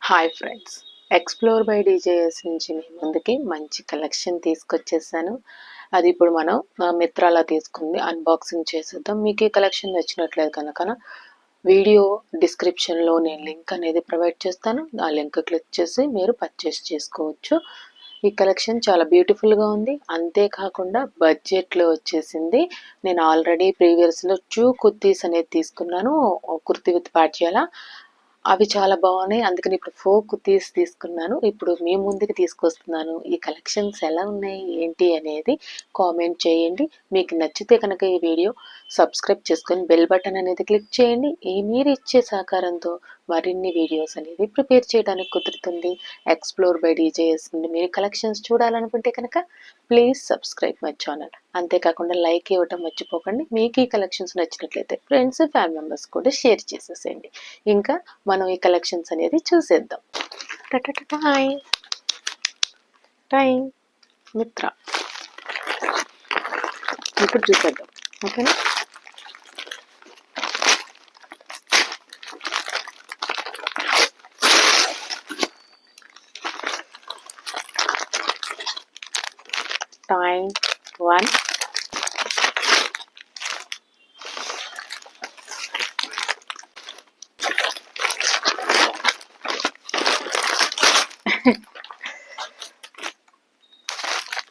Hi friends, explore by DJS నుంచి మీ ముందుకి మంచి కలెక్షన్ తీసుకొచ్చేసాను. అది ఇప్పుడు మనం మిత్రాలో తీసుకుంది అన్బాక్సింగ్ చేసేద్దాం. మీకు ఈ కలెక్షన్ నచ్చినట్లేదు కనుక వీడియో డిస్క్రిప్షన్లో నేను లింక్ అనేది ప్రొవైడ్ చేస్తాను. ఆ లింక్ క్లిక్ చేసి మీరు పర్చేస్ చేసుకోవచ్చు. ఈ కలెక్షన్ చాలా బ్యూటిఫుల్గా ఉంది. అంతేకాకుండా బడ్జెట్లో వచ్చేసింది. నేను ఆల్రెడీ ప్రీవియస్లో 2 కుర్తీస్ అనేది తీసుకున్నాను, కుర్తీ విత్ పాటియాలా. అవి చాలా బాగున్నాయి. అందుకని ఇప్పుడు 4 కుర్తీస్ తీసుకున్నాను. ఇప్పుడు మీ ముందుకు తీసుకొస్తున్నాను. ఈ కలెక్షన్స్ ఎలా ఉన్నాయి ఏంటి అనేది కామెంట్ చేయండి. మీకు నచ్చితే కనుక ఈ వీడియో సబ్స్క్రైబ్ చేసుకొని బెల్ బటన్ అనేది క్లిక్ చేయండి. మీరు ఇచ్చే సహకారంతో మరిన్ని వీడియోస్ అనేది ప్రిపేర్ చేయడానికి కుదురుతుంది. ఎక్స్ప్లోర్ బై డీజేఎస్ నుండి మీరు కలెక్షన్స్ చూడాలనుకుంటే కనుక ప్లీజ్ సబ్స్క్రైబ్ మై ఛానల్. అంతేకాకుండా లైక్ ఇవ్వటం మర్చిపోకండి. మీకు ఈ కలెక్షన్స్ నచ్చినట్లయితే ఫ్రెండ్స్ ఫ్యామిలీ మెంబర్స్ కూడా షేర్ చేసేసేయండి. ఇంకా మనం ఈ కలెక్షన్స్ అనేది చూసేద్దాం. టైం మిత్ర ఇప్పుడు చూసేద్దాం. ఓకేనా? టైం 1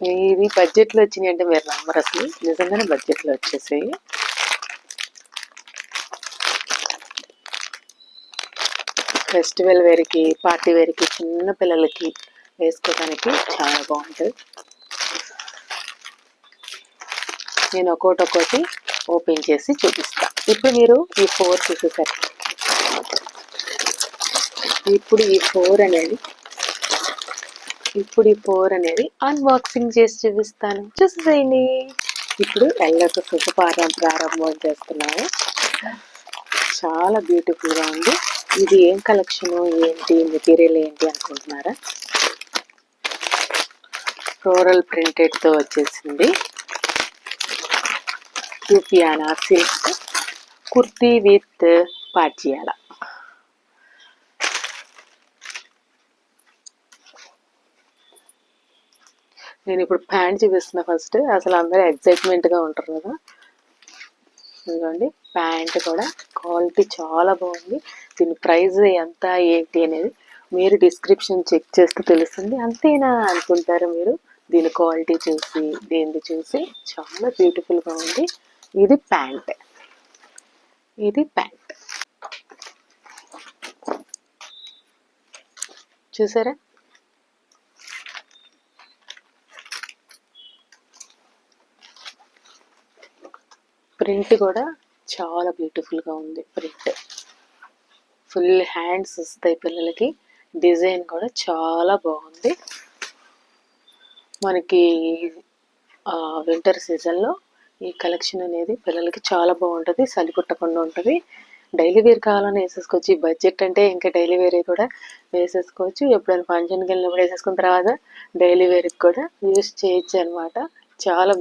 ఇది బడ్జెట్లో వచ్చినాయి అంటే మీరు నమ్మరు, అసలు నిజంగానే బడ్జెట్లో వచ్చేసాయి. ఫెస్టివల్ వేర్కి, పార్టీ వేర్కి, చిన్న పిల్లలకి వేసుకోవడానికి చాలా బాగుంటుంది. నేను ఒక్కొక్కటి ఓపెన్ చేసి చూపిస్తాను. ఇప్పుడు మీరు ఈ 4 చూసేసారు. ఇప్పుడు ఈ 4 అనేది అన్బాక్సింగ్ చేసి చూపిస్తాను. చూసేయండి. ఇప్పుడు ఎల్లతో ప్రారంభం చేస్తున్నాము. చాలా బ్యూటిఫుల్గా ఉంది. ఇది ఏం కలెక్షన్ ఏంటి, మెటీరియల్ ఏంటి అనుకుంటున్నారా? ఫ్లోరల్ ప్రింటెడ్తో వచ్చేసింది. Sufiana silk kurti with Patiala. నేను ఇప్పుడు ప్యాంట్ చూపిస్తున్నా. ఫస్ట్ అసలు అందరూ ఎగ్జైట్మెంట్గా ఉంటారు కదా. ఇదిగోండి, ప్యాంట్ కూడా క్వాలిటీ చాలా బాగుంది. దీని ప్రైస్ ఎంత ఏంటి అనేది మీరు డిస్క్రిప్షన్ చెక్ చేస్తే తెలుస్తుంది. అంతేనా అనుకుంటారు మీరు. దీని క్వాలిటీ చూసి, దీన్ని చూసి చాలా బ్యూటిఫుల్గా ఉంది. ఇది ప్యాంట్. చూసారా? ప్రింట్ కూడా చాలా బ్యూటిఫుల్గా ఉంది. ప్రింట్ ఫుల్ హ్యాండ్స్ వస్తాయి పిల్లలకి. డిజైన్ కూడా చాలా బాగుంది. మనకి వింటర్ సీజన్లో ఈ కలెక్షన్ అనేది పిల్లలకి చాలా బాగుంటుంది. చలి కుట్టకుండా ఉంటుంది. డైలీ వేర్ కావాలని వేసేసుకోవచ్చు. ఈ బడ్జెట్ అంటే ఇంకా డైలీ వేర్ కూడా వేసేసుకోవచ్చు. ఎప్పుడైనా ఫంక్షన్కి వెళ్ళినప్పుడు వేసేసుకున్న తర్వాత డైలీ వేర్కి కూడా యూస్ చేయొచ్చు అనమాట. చాలా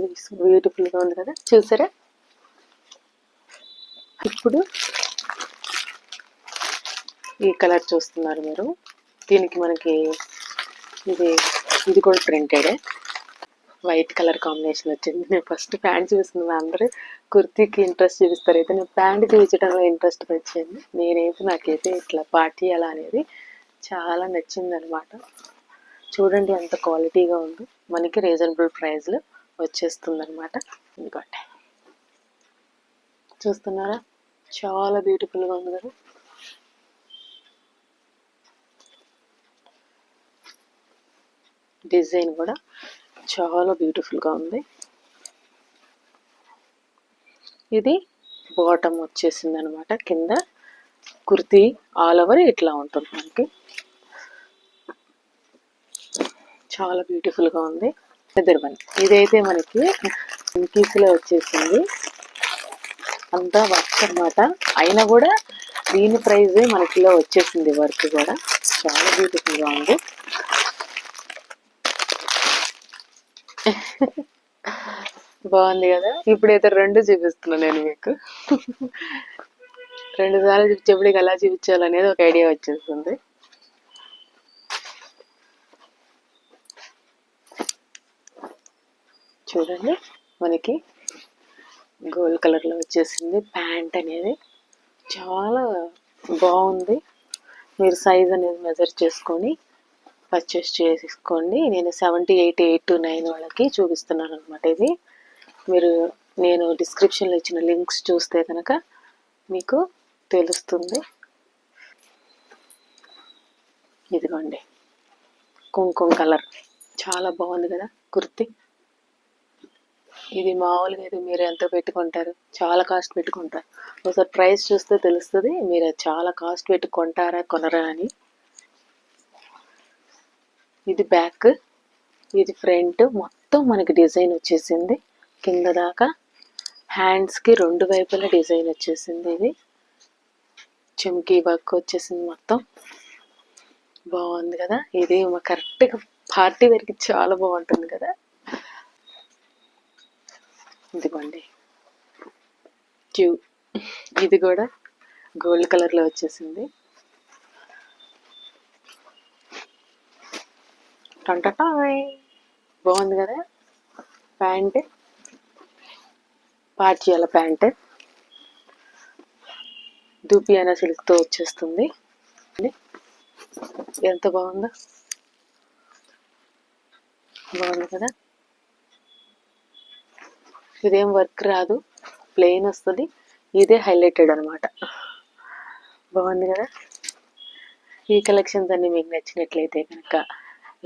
బ్యూటిఫుల్గా ఉంది కదా. చూసారా? ఇప్పుడు ఈ కలర్ చూస్తున్నారు మీరు. దీనికి మనకి ఇది కూడా ప్రింటెడే. వైట్ కలర్ కాంబినేషన్ వచ్చింది. నేను ఫస్ట్ ప్యాంట్ చూస్తున్నాను. అందరూ కుర్తీకి ఇంట్రెస్ట్ చూపిస్తారు, అయితే నేను ప్యాంట్ చూపించడంలో ఇంట్రెస్ట్ వచ్చింది. నాకైతే ఇట్లా పాటియాలా అనేది చాలా నచ్చింది అనమాట. చూడండి ఎంత క్వాలిటీగా ఉందో. మనకి రీజనబుల్ ప్రైస్లో వచ్చేస్తుంది అనమాట. ఇంకోటి చూస్తున్నారా? చాలా బ్యూటిఫుల్గా ఉంది కదా. డిజైన్ కూడా చాలా బ్యూటిఫుల్గా ఉంది. ఇది బాటమ్ వచ్చేసింది అనమాట. కింద కుర్తీ ఆల్ ఓవర్ ఇట్లా ఉంటుంది మనకి. చాలా బ్యూటిఫుల్గా ఉంది. ఇదైతే మనకి ఇంకీస్లో వచ్చేసింది. అంతా వర్క్ అనమాట. అయినా కూడా దీని ప్రైజే మనకిలో వచ్చేసింది. వర్క్ కూడా చాలా బ్యూటిఫుల్గా ఉంది. బాగుంది కదా. ఇప్పుడైతే 2 చూపిస్తున్నాను నేను మీకు. 2 సార్లు చూపించేప్పటికి ఎలా చూపించాలనేది ఒక ఐడియా వచ్చేస్తుంది. చూడండి, మనకి గోల్డ్ కలర్లో వచ్చేసింది. ప్యాంట్ అనేది చాలా బాగుంది. మీరు సైజ్ అనేది మెజర్ చేసుకొని పర్చేస్ చేసుకోండి. నేను 78, 8 to 9 వాళ్ళకి చూపిస్తున్నాను అనమాట. ఇది మీరు నేను డిస్క్రిప్షన్లో ఇచ్చిన లింక్స్ చూస్తే కనుక మీకు తెలుస్తుంది. ఇదిగోండి, కుంకుమ కలర్ చాలా బాగుంది కదా కుర్తి. ఇది మామూలుగా అయితే మీరు ఎంత పెట్టుకుంటారు? చాలా కాస్ట్ పెట్టుకుంటారు. ఒకసారి ప్రైస్ చూస్తే తెలుస్తుంది మీరు చాలా కాస్ట్ పెట్టుకుంటారా కొనరా అని. ఇది బ్యాక్, ఇది ఫ్రంట్. మొత్తం మనకి డిజైన్ వచ్చేసింది కింద దాకా. హ్యాండ్స్కి 2 వైపులా డిజైన్ వచ్చేసింది. ఇది చుమ్కీ వర్క్ వచ్చేసింది. మొత్తం బాగుంది కదా. ఇది కరెక్ట్గా పార్టీ వేర్కి చాలా బాగుంటుంది కదా. ఇదిగోండి ఇది కూడా గోల్డ్ కలర్లో వచ్చేసింది. టంటటాయ్ బాగుంది కదా. ప్యాంట్ పార్చియాల ప్యాంట్ దూపియానా సిల్క్తో వచ్చేస్తుంది. ఎంత బాగుందో, బాగుంది కదా. ఇదేం వర్క్ రాదు, ప్లెయిన్ వస్తుంది. ఇదే హైలైటెడ్ అనమాట. బాగుంది కదా. ఈ కలెక్షన్స్ అన్నీ మీకు నచ్చినట్లయితే కనుక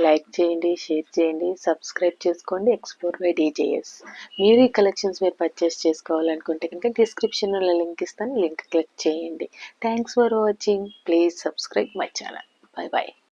లైక్ చేయండి, షేర్ చేయండి, సబ్స్క్రైబ్ చేసుకోండి. Explore by DJS. మీరు ఈ కలెక్షన్స్ మీరు పర్చేస్ చేసుకోవాలనుకుంటే కనుక డిస్క్రిప్షన్లో లింక్ ఇస్తాను, లింక్ క్లిక్ చేయండి. Thanks for watching. Please subscribe my channel. By by.